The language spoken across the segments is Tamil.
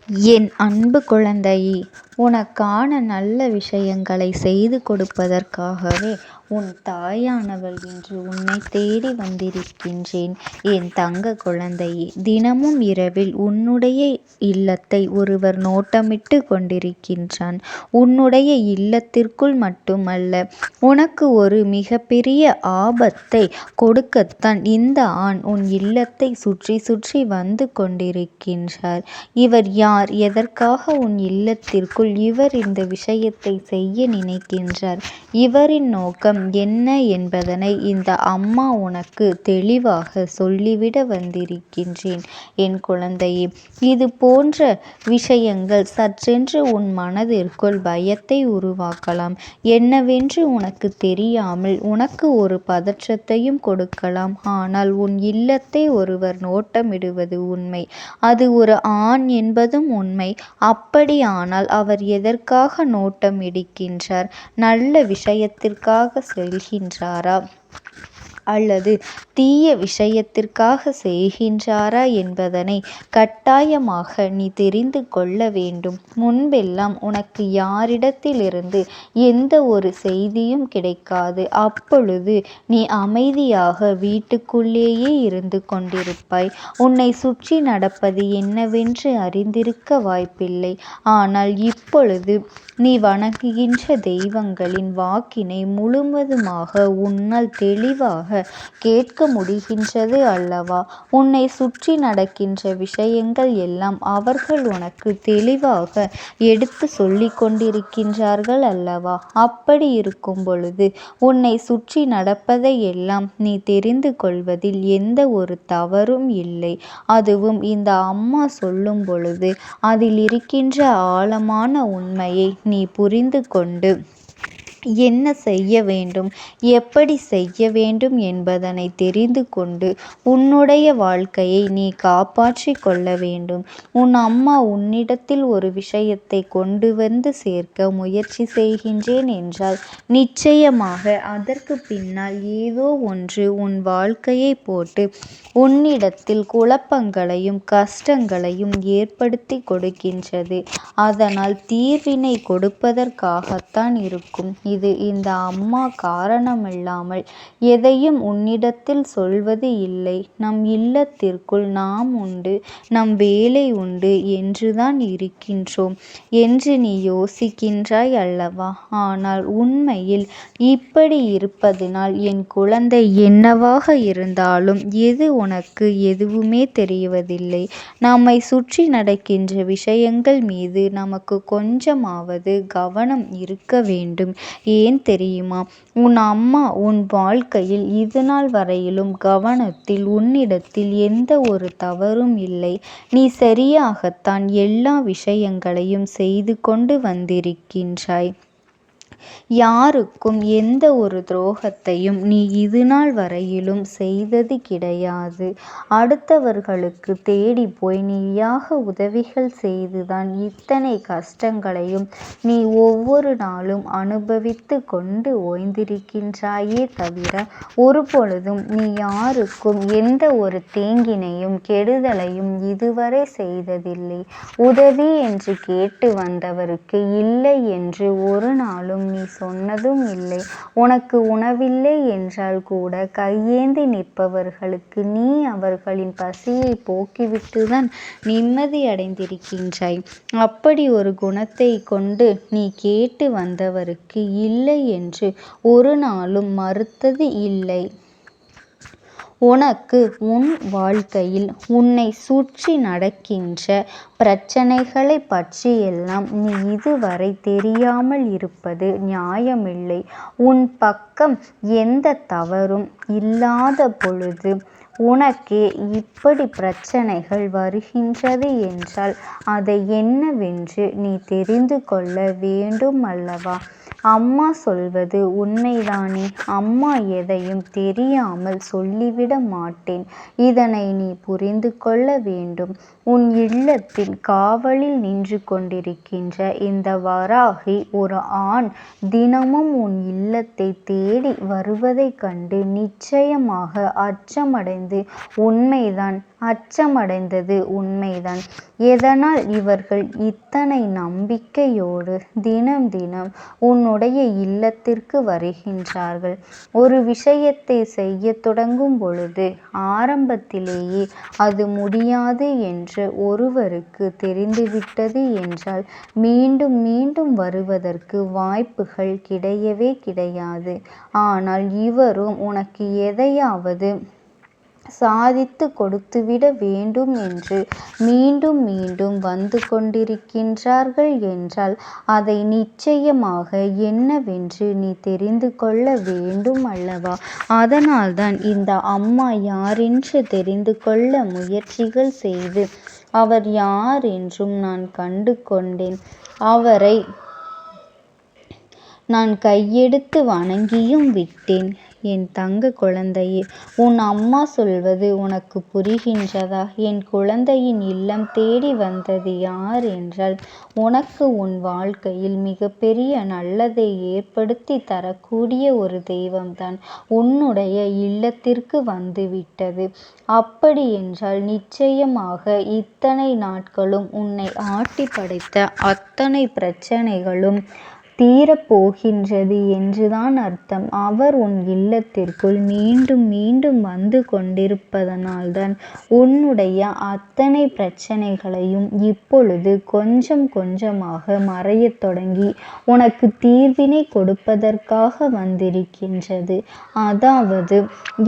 என் அன்பு குழந்தையே, உனக்கான நல்ல விஷயங்களை செய்து கொடுப்பதற்காகவே உன் தாயானவள் இன்று உன்னை தேடி வந்திருக்கின்றேன். என் தங்க குழந்தையே, தினமும் இரவில் உன்னுடைய இல்லத்தை ஒருவர் நோட்டமிட்டு கொண்டிருக்கின்றான். உன்னுடைய இல்லத்திற்குள் மட்டுமல்ல, உனக்கு ஒரு மிகப்பெரிய ஆபத்தை கொடுக்கத்தான் இந்த ஆண் உன் இல்லத்தை சுற்றி சுற்றி வந்து கொண்டிருக்கின்றார். இவர் யார்? எதற்காக உன் இல்லத்திற்குள் இவர் இந்த விஷயத்தை செய்ய நினைக்கின்றார்? இவரின் நோக்கம் என்ன என்பதனை இந்த அம்மா உனக்கு தெளிவாக சொல்லிவிட வந்திருக்கின்றேன். என் குழந்தையே, இது போன்ற விஷயங்கள் சற்றென்று உன் மனதிற்குள் பயத்தை உருவாக்கலாம். என்னவென்று உனக்கு தெரியாமல் உனக்கு ஒரு பதற்றத்தையும் கொடுக்கலாம். ஆனால் உன் இல்லத்தை ஒருவர் நோட்டமிடுவது உண்மை. அது ஒரு ஆண் என்பதும் உண்மை. அப்படியானால் அவர் எதற்காக நோட்டம் இடிக்கின்றார்? நல்ல விஷயத்திற்காக செல்கின்றாரா, அல்லது தீய விஷயத்திற்காக செய்கின்றாரா என்பதனை கட்டாயமாக நீ தெரிந்து கொள்ள வேண்டும். முன்பெல்லாம் உனக்கு யாரிடத்திலிருந்து எந்த ஒரு செய்தியும் கிடைக்காது. அப்பொழுது நீ அமைதியாக வீட்டுக்குள்ளேயே இருந்து கொண்டிருப்பாய். உன்னை சுற்றி நடப்பது என்னவென்று அறிந்திருக்க வாய்ப்பில்லை. ஆனால் இப்பொழுது நீ வணங்குகின்ற தெய்வங்களின் வாக்கினை முழுவதுமாக உன்னால் தெளிவாக கேட்க முடிகின்றது அல்லவா? உன்னை சுற்றி நடக்கின்ற விஷயங்கள் எல்லாம் அவர்கள் உனக்கு தெளிவாக எடுத்து சொல்லி கொண்டிருக்கின்றார்கள் அல்லவா? அப்படி இருக்கும் பொழுது உன்னை சுற்றி நடப்பதை எல்லாம் நீ தெரிந்து கொள்வதில் எந்த ஒரு தவறும் இல்லை. அதுவும் இந்த அம்மா சொல்லும் பொழுது அதில் இருக்கின்ற ஆழமான உண்மையை நீ புரிந்து கொண்டு என்ன செய்ய வேண்டும், எப்படி செய்ய வேண்டும் என்பதனை தெரிந்து கொண்டு உன்னுடைய வாழ்க்கையை நீ காப்பாற்றி கொள்ள வேண்டும். உன் அம்மா உன்னிடத்தில் ஒரு விஷயத்தை கொண்டு வந்து சேர்க்க முயற்சி செய்கின்றேன் என்றால் நிச்சயமாக அதற்கு பின்னால் ஏதோ ஒன்று உன் வாழ்க்கையை போட்டு உன்னிடத்தில் குழப்பங்களையும் கஷ்டங்களையும் ஏற்படுத்தி கொடுக்கின்றது. அதனால் தீர்வினை கொடுப்பதற்காகத்தான் இருக்கும். இது இந்த அம்மா காரணமில்லாமல் எதையும் உன்னிடத்தில் சொல்வது இல்லை. நம் இல்லத்திற்குள் நாம் உண்டு, நம் வேலை உண்டு என்றுதான் இருக்கின்றோம் என்று நீ யோசிக்கின்றாய் அல்லவா? ஆனால் உண்மையில் இப்படி இருப்பதினால் என் குழந்தை என்னவாக இருந்தாலும் எது உனக்கு எதுவுமே தெரிவதில்லை. நம்மை சுற்றி நடக்கின்ற விஷயங்கள் மீது நமக்கு கொஞ்சமாவது கவனம் இருக்க வேண்டும். ஏன் தெரியுமா? உன் அம்மா உன் வாழ்க்கையில் இதுநாள் வரையிலும் கவனத்தில் உன்னிடத்தில் எந்த ஒரு தவறும் இல்லை. நீ சரியாகத்தான் எல்லா விஷயங்களையும் செய்து கொண்டு வந்திருக்கின்றாய். யாருக்கும் எந்த ஒரு துரோகத்தையும் நீ இதுநாள் வரையிலும் செய்தது கிடையாது. அடுத்தவர்களுக்கு தேடி போய் நீயாக உதவிகள் செய்துதான் இத்தனை கஷ்டங்களையும் நீ ஒவ்வொரு நாளும் அனுபவித்து கொண்டு ஓய்ந்திருக்கின்றாயே தவிர ஒரு பொழுதும் நீ யாருக்கும் எந்த ஒரு தீங்கினையும் கெடுதலையும் இதுவரை செய்ததில்லை. உதவி என்று கேட்டு வந்தவருக்கு இல்லை என்று ஒரு நாளும் நீ சொன்னதும் இல்லை. உனக்கு உணவில்லை என்றால் கூட கையேந்தி நிற்பவர்களுக்கு நீ அவர்களின் பசியை போக்கிவிட்டுதான் நிம்மதி அடைந்திருக்கின்றாய். அப்படி ஒரு குணத்தை கொண்டு நீ கேட்டு வந்தவருக்கு இல்லை என்று ஒரு நாளும் மறுத்தது இல்லை. உனக்கு உன் வாழ்க்கையில் உன்னை சுற்றி நடக்கின்ற பிரச்சனைகளை பற்றியெல்லாம் நீ இதுவரை தெரியாமல் இருப்பது நியாயமில்லை. உன் பக்கம் எந்த தவறும் இல்லாத பொழுது உனக்கே இப்படி பிரச்சனைகள் வருகின்றது என்றால் அதை என்னவென்று நீ தெரிந்து கொள்ள வேண்டும் அல்லவா? அம்மா சொல்வது உண்மைதானே? அம்மா எதையும் தெரியாமல் சொல்லிவிட மாட்டேன். இதனை நீ புரிந்து கொள்ள வேண்டும். உன் இல்லத்தில் காவலில் நின்று கொண்டிருக்கின்ற இந்த வராகி ஒரு ஆண் தினமும் உன் இல்லத்தை தேடி வருவதைக் கண்டு நிச்சயமாக அச்சமடைந்து உண்மைதான் அச்சமடைந்தது உண்மைதான். எதனால் இவர்கள் இத்தனை நம்பிக்கையோடு தினம் தினம் உன்னுடைய இல்லத்திற்கு வருகின்றார்கள்? ஒரு விஷயத்தை செய்ய தொடங்கும் பொழுது ஆரம்பத்திலேயே அது முடியாது என்று ஒருவருக்கு தெரிந்துவிட்டது என்றால் மீண்டும் மீண்டும் வருவதற்கு வாய்ப்புகள் கிடையவே கிடையாது. ஆனால் இவரும் உனக்கு எதையாவது சாதித்து கொடுத்துவிட வேண்டும் என்று மீண்டும் மீண்டும் வந்து கொண்டிருக்கின்றார்கள் என்றால் அதை நிச்சயமாக என்னவென்று நீ தெரிந்து கொள்ள வேண்டும் அல்லவா? அதனால்தான் இந்த அம்மா யாரென்று தெரிந்து கொள்ள முயற்சிகள் செய்து அவர் யார் என்றும் நான் கண்டு கொண்டேன். அவரை நான் கையெடுத்து வணங்கியும் விட்டேன். என் தங்க குழந்தையே, உன் அம்மா சொல்வது உனக்கு புரிகின்றதா? என் குழந்தையின் இல்லம் தேடி வந்தது யார் என்றால் உனக்கு உன் வாழ்க்கையில் மிகப்பெரிய நல்லதை ஏற்படுத்தி தரக்கூடிய ஒரு தெய்வம்தான் உன்னுடைய இல்லத்திற்கு வந்துவிட்டது. அப்படி என்றால் நிச்சயமாக இத்தனை நாட்களும் உன்னை ஆட்டி படைத்த அத்தனை பிரச்சனைகளும் தீரப்போகின்றது என்றுதான் அர்த்தம். அவர் உன் இல்லத்திற்குள் மீண்டும் மீண்டும் வந்து கொண்டிருப்பதனால்தான் உன்னுடைய அத்தனை பிரச்சனைகளையும் இப்பொழுது கொஞ்சம் கொஞ்சமாக மறையத் தொடங்கி உனக்கு தீர்வினை கொடுப்பதற்காக வந்திருக்கின்றது. அதாவது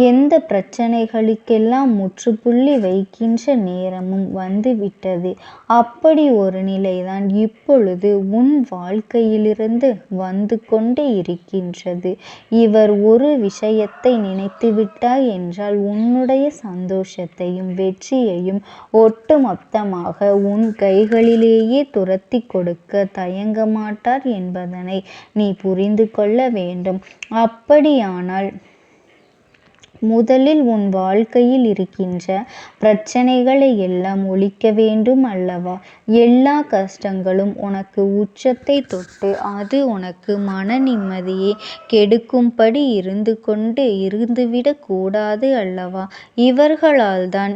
எந்த பிரச்சனைகளுக்கெல்லாம் முற்றுப்புள்ளி வைக்கின்ற நேரமும் வந்துவிட்டது. அப்படி ஒரு நிலைதான் இப்பொழுது உன் வாழ்க்கையிலிருந்து வந்து கொண்டே இருக்கின்றது. இவர் ஒரு விஷயத்தை நினைத்துவிட்டார் என்றால் உன்னுடைய சந்தோஷத்தையும் வெற்றியையும் ஒட்டுமொத்தமாக உன் கைகளிலேயே துரத்தி கொடுக்க தயங்க மாட்டார் என்பதனை நீ புரிந்து கொள்ள வேண்டும். அப்படியானால் முதலில் உன் வாழ்க்கையில் இருக்கின்ற பிரச்சனைகளை எல்லாம் ஒழிக்க வேண்டும் அல்லவா? எல்லா கஷ்டங்களும் உனக்கு உச்சத்தை தொட்டு அது உனக்கு மன நிம்மதியை கெடுக்கும்படி இருந்துவிடக் கூடாது அல்லவா? இவர்களால் தான்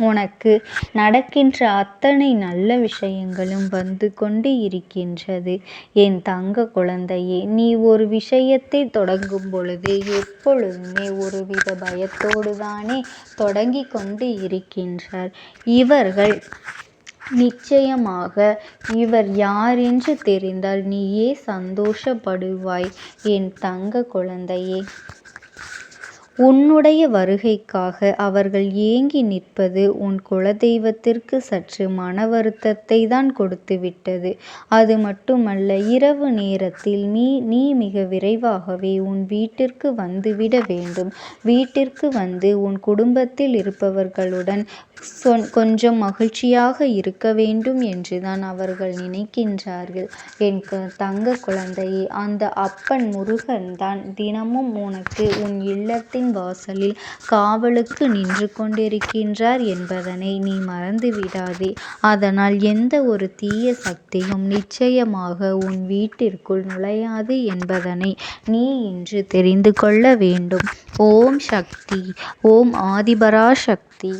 உனக்கு நடக்கின்ற அத்தனை நல்ல விஷயங்களும் வந்து கொண்டு இருக்கின்றது. என் தங்க குழந்தையே, நீ ஒரு விஷயத்தை தொடங்கும் பொழுது எப்பொழுதுமே ஒருவித பயத்தோடு தானே தொடங்கி கொண்டு இருக்கின்றார். இவர்கள் நிச்சயமாக இவர் யார் என்று தெரிந்தால் நீயே சந்தோஷப்படுவாய். என் தங்க குழந்தையே, உன்னுடைய வருகைக்காக அவர்கள் ஏங்கி நிற்பது உன் குலதெய்வத்திற்கு சற்று மன வருத்தத்தை தான் கொடுத்துவிட்டது. அது மட்டுமல்ல, இரவு நேரத்தில் நீ மிக விரைவாகவே உன் வீட்டிற்கு வந்துவிட வேண்டும். வீட்டிற்கு வந்து உன் குடும்பத்தில் இருப்பவர்களுடன் கொஞ்சம் மகிழ்ச்சியாக இருக்க வேண்டும் என்றுதான் அவர்கள் நினைக்கின்றார்கள். என் தங்க குழந்தையே, அந்த அப்பன் முருகன் தான் தினமும் உனக்கு உன் இல்லத்தின் வாசலில் காவலுக்கு நின்று கொண்டிருக்கின்றார் என்பதனை நீ மறந்து விடாதே. அதனால் எந்த ஒரு தீய சக்தியும் நிச்சயமாக உன் வீட்டிற்குள் நுழையாது என்பதனை நீ இன்று தெரிந்து கொள்ள வேண்டும். ஓம் சக்தி. ஓம் ஆதிபராசக்தி.